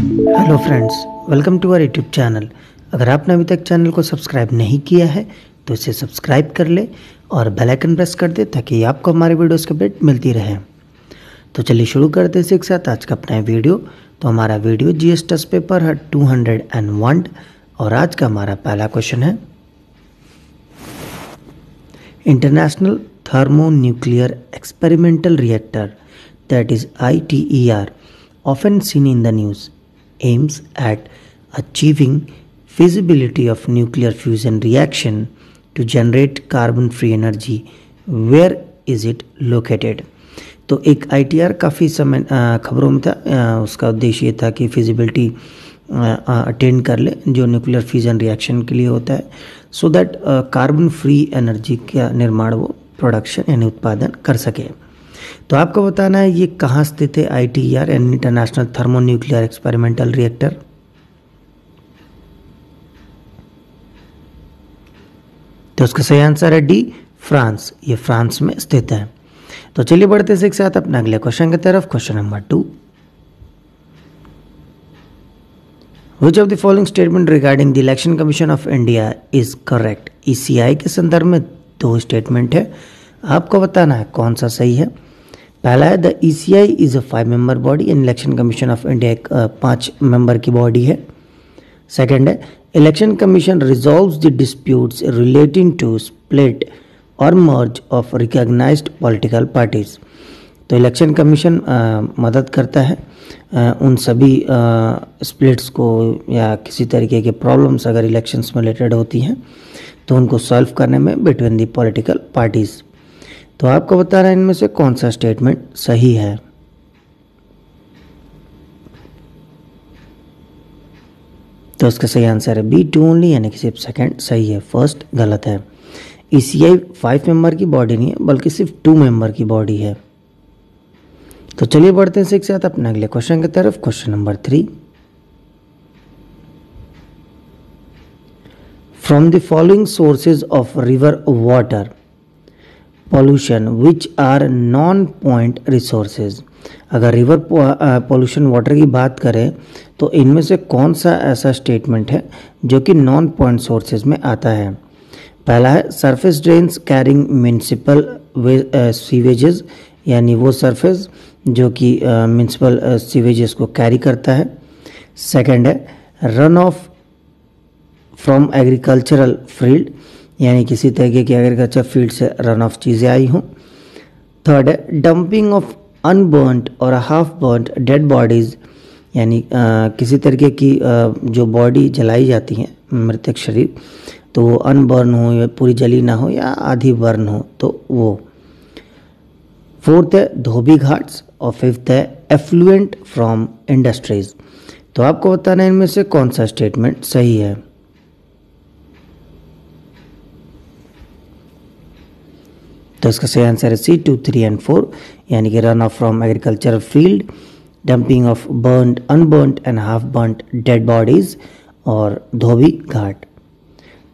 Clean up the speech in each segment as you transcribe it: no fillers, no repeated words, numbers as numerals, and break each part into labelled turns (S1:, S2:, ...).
S1: Hello friends, welcome to our YouTube channel. अगर आपने अभी तक चैनल को सब्सक्राइब नहीं किया है तो इसे सब्सक्राइब कर ले और बेल आइकन प्रेस कर दे ताकि आपको हमारे वीडियोस की अपडेट मिलती रहे। तो चलिए शुरू करते हैं एक साथ आज का अपना वीडियो। तो हमारा वीडियो जीएस टेस्ट पेपर है 201 और आज का हमारा पहला क्वेश्चन है, international thermonuclear experimental reactor that is ITER often seen in the news aims at achieving feasibility of nuclear fusion reaction to generate carbon free energy. Where is it located? तो एक ITR काफ़ी समय खबरों में था। उसका उद्देश्य ये था कि फिजिबिलिटी अटेंड कर ले जो न्यूक्लियर फ्यूजन रिएक्शन के लिए होता है, so that carbon free energy का निर्माण वो प्रोडक्शन यानी उत्पादन कर सके। तो आपको बताना है ये कहाँ स्थित है ITER यानी इंटरनेशनल थर्मोन्यूक्लियर एक्सपेरिमेंटल रिएक्टर। तो उसका सही आंसर है डी, फ्रांस। ये फ्रांस में स्थित है। तो चलिए बढ़ते हैं एक साथ अपने अगले क्वेश्चन की तरफ। Question number 2, Which of the following statement regarding the Election Commission of India is correct? ECI के संदर्भ में दो स्टेटमेंट है, आपको बताना है कौन सा सही है। पहला है the ECI is a 5 member body and election commission of India एक 5 मेंबर की बॉडी है। सेकंड है election commission resolves the disputes relating to split और merge of recognised political parties. तो इलेक्शन कमीशन मदद करता है उन सभी स्प्लिट्स को या किसी तरीके के प्रॉब्लम्स अगर इलेक्शंस में रिलेटेड होती हैं तो उनको सॉल्व करने में बिटवीन द पॉलिटिकल पार्टीज। तो आपको बताना है इनमें से कौन सा स्टेटमेंट सही है। तो इसका सही आंसर है बी, 2 ओनली, यानी कि सिर्फ सेकंड सही है, फर्स्ट गलत है। ECI 5 मेंबर की बॉडी नहीं है बल्कि सिर्फ 2 मेंबर की बॉडी है। तो चलिए बढ़ते हैं एक साथ अपने अगले क्वेश्चन की तरफ। Question number 3, from the following sources of river water pollution which are non point resources. अगर रिवर पॉल्यूशन वाटर की बात करें तो इनमें से कौन सा ऐसा स्टेटमेंट है जो कि नॉन पॉइंट सोर्सेज में आता है। पहला है सरफेस ड्रेन्स कैरिंग म्यूनिसिपल सीवेजेस, यानी वो सरफेस जो कि म्यूनिसिपल सीवेजेस को कैरी करता है। सेकंड है run of from agricultural field, यानी किसी तरीके की एग्रीकल्चर फील्ड से रन ऑफ चीज़ें आई हों। थर्ड है डंपिंग ऑफ अनबर्न्ड और हाफ बर्न्ड डेड बॉडीज़, यानी किसी तरीके की जो बॉडी जलाई जाती हैं मृतक शरीर तो वो अनबर्न हो या पूरी जली ना हो या आधी बर्न हो तो वो। फोर्थ है धोबी घाट्स और फिफ्थ है एफ्लुएंट फ्रॉम इंडस्ट्रीज। तो आपको बताना है इनमें से कौन सा स्टेटमेंट सही है। तो इसका सही आंसर है C, 2, 3 एंड 4, यानी कि run of from agricultural field, dumping of burned unburned and half burned dead bodies और धोबी घाट।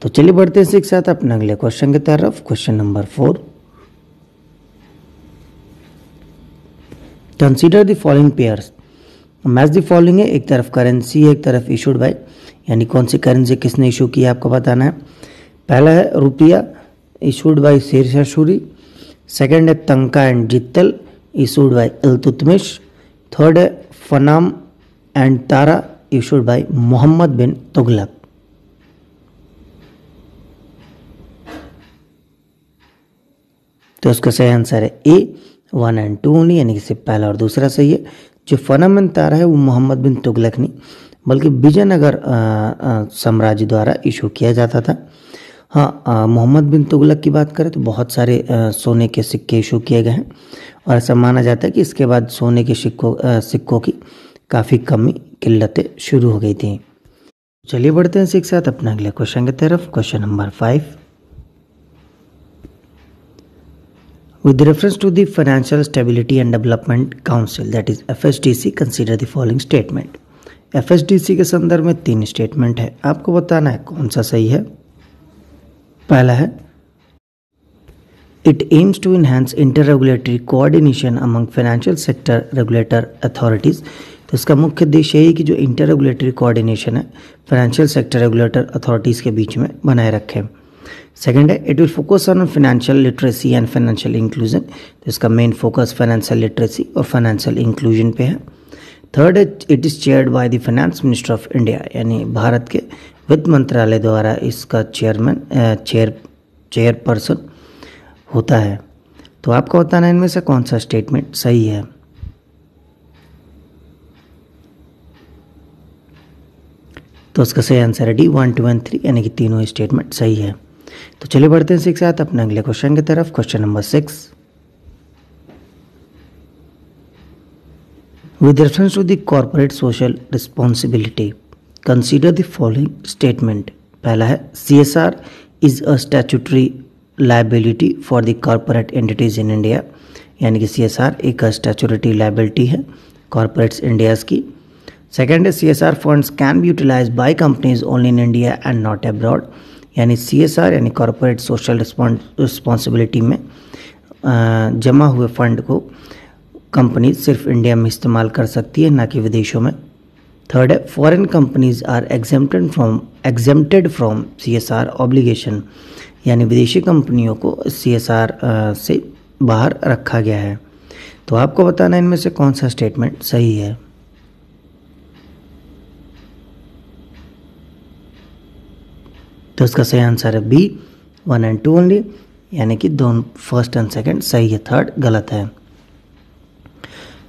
S1: तो चलिए बढ़ते हैं एक साथ अपने अगले क्वेश्चन की तरफ। Question number 4, consider the following pairs, match the following है। एक तरफ करेंसी है, एक तरफ इशूड बाय, यानी कौन सी करेंसी किसने इशू किया आपको बताना है। पहला है रुपया, issued by Shershah Suri. Second है tanka and jital, issued by Iltutmish. Third है fanam and tara, issued by Mohammad bin Tughlaq. तो इसका सही आंसर है ए, 1 एंड 2 ओनली, यानी कि सिर्फ पहला और दूसरा सही है। जो फनाम एंड तारा है वो मोहम्मद बिन तुगलक नहीं बल्कि विजयनगर साम्राज्य द्वारा इशू किया जाता था। हाँ, मोहम्मद बिन तुगलक की बात करें तो बहुत सारे सोने के सिक्के इशू किए गए हैं और ऐसा माना जाता है कि इसके बाद सोने के सिक्कों की काफ़ी कमी किल्लतें शुरू हो गई थी। चलिए बढ़ते हैं एक साथ अपने अगले क्वेश्चन की तरफ। Question number 5, with reference to the Financial Stability and Development Council that is FSDC, consider the following statement। FSDC के संदर्भ में 3 स्टेटमेंट है, आपको बताना है कौन सा सही है। पहला है It aims to enhance inter-regulatory coordination among financial sector regulator authorities तो इसका मुख्य उद्देश्य यही कि जो इंटर रेगुलेटरी कोऑर्डिनेशन है फाइनेंशियल सेक्टर रेगुलेटर अथॉरिटीज़ के बीच में बनाए रखें। सेकंड है it will focus on financial literacy and financial inclusion, तो इसका मेन फोकस फाइनेंशियल लिटरेसी और फाइनेंशियल इंक्लूजन पे है। थर्ड है it is chaired by the finance minister of India, यानी भारत के वित्त मंत्रालय द्वारा इसका चेयरपर्सन होता है। तो आपको बताना है इनमें से कौन सा स्टेटमेंट सही है। तो उसका सही आंसर है डी 1, 2 एंड 3, यानी कि तीनों स्टेटमेंट सही है। तो चलिए बढ़ते हैं इसी के साथ अपने अगले क्वेश्चन की तरफ। Question number 6, with reference to the corporate social responsibility consider the following statement. पहला है CSR is a statutory liability for the corporate entities in India, यानी कि CSR एक स्टैट्यूटरी लायबिलिटी है कॉर्पोरेट्स इंडियाज की। सेकेंड है CSR funds can be utilise by companies only in India and not abroad, यानी CSR यानी corporate social responsibility में जमा हुए फंड को कंपनी सिर्फ इंडिया में इस्तेमाल कर सकती है, ना कि विदेशों में। थर्ड है foreign companies are exempted from CSR obligation, यानी विदेशी कंपनियों को CSR से बाहर रखा गया है। तो आपको बताना है इनमें से कौन सा स्टेटमेंट सही है। तो इसका सही आंसर है बी 1 एंड 2 ओनली, यानी कि दोनों फर्स्ट एंड सेकंड सही है, थर्ड गलत है।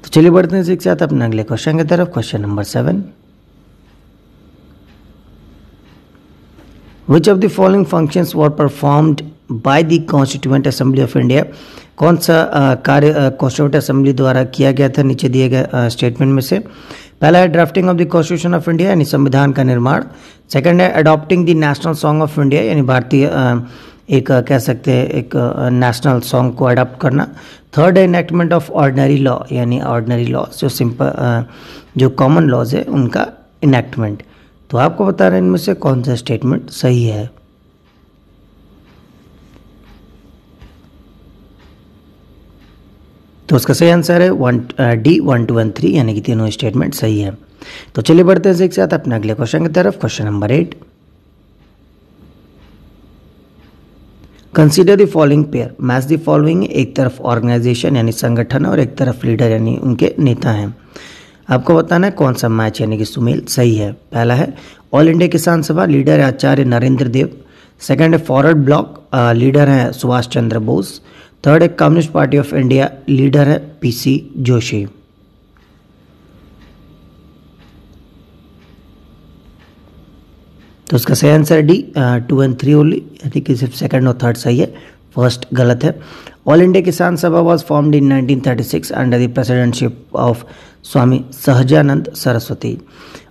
S1: तो चलिए बढ़ते हैं इसी के साथ अपने अगले क्वेश्चन की तरफ। Question number 7, which of the following functions were performed by the constituent assembly of India, कौन सा कार्य कॉन्स्टिट्यूएंट असेंबली द्वारा किया गया था नीचे दिए गए स्टेटमेंट में से। पहला है drafting of the constitution of India, यानी संविधान का निर्माण। सेकंड है adopting the national song of India, यानी भारतीय एक कह सकते हैं एक नेशनल सॉन्ग को अडॉप्ट करना। थर्ड है इनैक्टमेंट ऑफ ऑर्डिनरी लॉ, यानी ऑर्डिनरी लॉ जो सिंपल जो कॉमन लॉज है उनका इनैक्टमेंट। तो आपको बता रहे हैं इनमें से कौन सा स्टेटमेंट सही है। तो उसका सही आंसर है डी 1, 2 एंड 3, यानी कि तीनों स्टेटमेंट सही है। तो चलिए बढ़ते हैं एक साथ अपने अगले क्वेश्चन की तरफ। Question number 8, consider the following pair, match the following. एक तरफ ऑर्गेनाइजेशन यानी संगठन और एक तरफ लीडर यानी उनके नेता हैं। आपको बताना है कौन सा मैच यानी कि सुमेल सही है। पहला है ऑल इंडिया किसान सभा, लीडर है आचार्य नरेंद्र देव। सेकंड है फॉरवर्ड ब्लॉक, लीडर है सुभाष चंद्र बोस। थर्ड है communist party of India, leader है PC जोशी। तो उसका सही आंसर डी 2 एंड 3 ओनली, यानी कि सिर्फ सेकंड और थर्ड सही है, फर्स्ट गलत है। ऑल इंडिया किसान सभा was formed in 1936 under the presidentship of Swami Sahajanand Saraswati.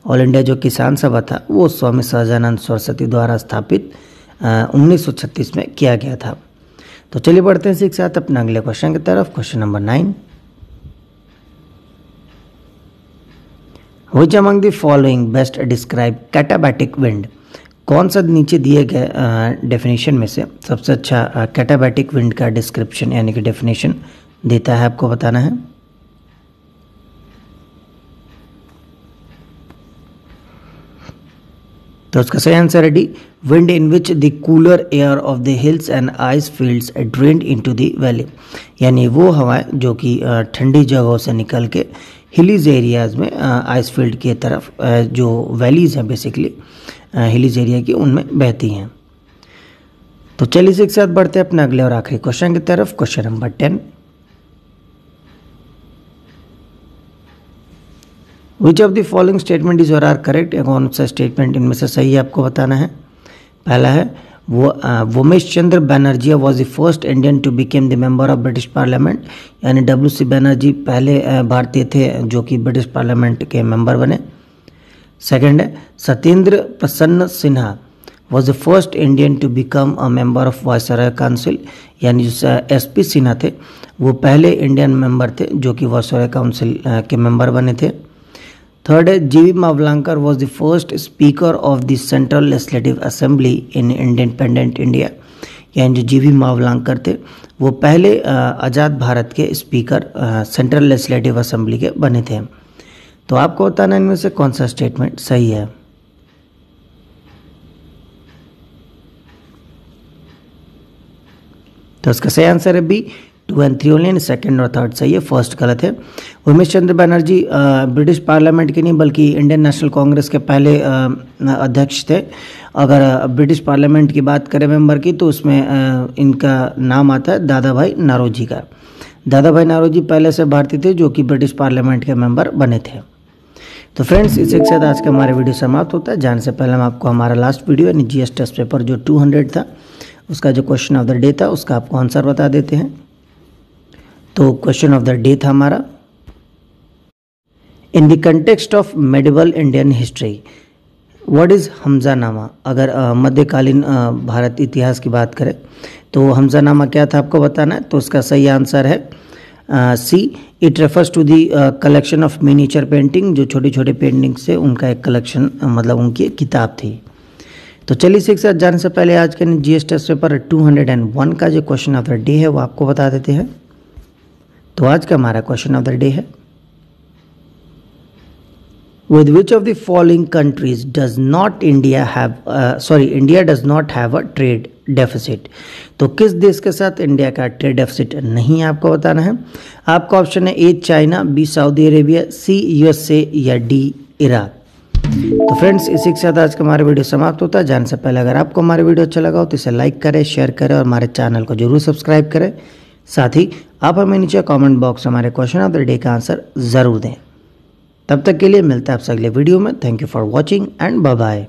S1: All India जो किसान सभा था वो स्वामी सहजानंद सरस्वती द्वारा स्थापित 1936 में किया गया था। तो चलिए बढ़ते हैं इसी के साथ अपने अगले क्वेश्चन की तरफ। Question number 9, which among the following best describe katabatic wind, कौन सा नीचे दिए गए डेफिनेशन में से सबसे अच्छा कैटाबैटिक विंड का डिस्क्रिप्शन यानी कि डेफिनेशन देता है, आपको बताना है। तो उसका सही आंसर है D wind in which the cooler air of the hills and ice fields drained into the valley, यानी वो हवाएं जो कि ठंडी जगहों से निकल के हिलीज एरियाज में आइस फील्ड की तरफ जो वैलीज हैं बेसिकली हिलीज एरिया की उनमें बहती हैं। तो चलिए इसी के साथ बढ़ते हैं अपने अगले और आखिरी क्वेश्चन की तरफ। Question number 10, which of the following statement is और आर करेक्ट, कौन सा स्टेटमेंट इनमें से सही है आपको बताना है। पहला है Womesh Chandra Banerjee was the first Indian to become the member of British parliament, यानी WC बनर्जी पहले भारतीय थे जो कि ब्रिटिश पार्लियामेंट के मेंबर बने। सेकंड है Satyendra Prasanna Sinha was the first Indian to become a member of viceroy council, यानी जो SP सिन्हा थे वो पहले इंडियन मेंबर थे जो कि वायसरॉय काउंसिल के मेंबर बने थे। थर्ड है GV Mavalankar was the first speaker of the central legislative assembly in independent India, यानी जो GV मावलंकर थे वो पहले आज़ाद भारत के स्पीकर सेंट्रल लेजिस्लेटिव असेंबली के बने थे। तो आपको बताना इनमें से कौन सा स्टेटमेंट सही है। तो इसका सही आंसर है बी, 2 and 3 ओनली, सेकंड और थर्ड सही है, फर्स्ट गलत है। उमेश चंद्र बनर्जी ब्रिटिश पार्लियामेंट के नहीं बल्कि इंडियन नेशनल कांग्रेस के पहले अध्यक्ष थे। अगर ब्रिटिश पार्लियामेंट की बात करें मेंबर की, तो उसमें इनका नाम आता है दादा भाई नौरोजी का। दादा भाई नौरोजी पहले से भारतीय थे जो कि ब्रिटिश पार्लियामेंट के मेंबर बने थे। तो फ्रेंड्स, इसी के साथ आज का हमारा वीडियो समाप्त होता है। जाने से पहले हम आपको हमारा लास्ट वीडियो यानी जीएस टेस्ट पेपर जो 200 था उसका जो क्वेश्चन ऑफ द डे था उसका आपको आंसर बता देते हैं। तो क्वेश्चन ऑफ द डे था हमारा, in the context of medieval Indian history what is Hamzanama. अगर मध्यकालीन भारत इतिहास की बात करें तो हमजानामा क्या था आपको बताना है। तो उसका सही आंसर है C, it refers to the collection of miniature painting, जो छोटी छोटी पेंटिंग से उनका एक कलेक्शन मतलब उनकी एक किताब थी। तो चलिए इसी के साथ जाने से पहले आज के जीएस टेस्ट पेपर 201 का जो क्वेश्चन ऑफ द डे है वो आपको बता देते हैं। तो आज का हमारा क्वेश्चन ऑफ द डे है, with which of the following countries does not India have India does not have a trade deficit। तो किस देश के साथ इंडिया का ट्रेड डेफिसिट नहीं है आपको बताना है। आपका ऑप्शन है A China, B Saudi Arabia, C USA या डी इराक। तो फ्रेंड्स, इसी के साथ आज का हमारा वीडियो समाप्त होता है। जाने से पहले अगर आपको हमारा वीडियो अच्छा लगा हो तो इसे लाइक करें, शेयर करें और हमारे चैनल को जरूर सब्सक्राइब करें। साथ ही आप हमें नीचे कमेंट बॉक्स में हमारे क्वेश्चन ऑफ द डे का आंसर ज़रूर दें। तब तक के लिए मिलता है आपसे अगले वीडियो में। Thank you for watching and bye bye.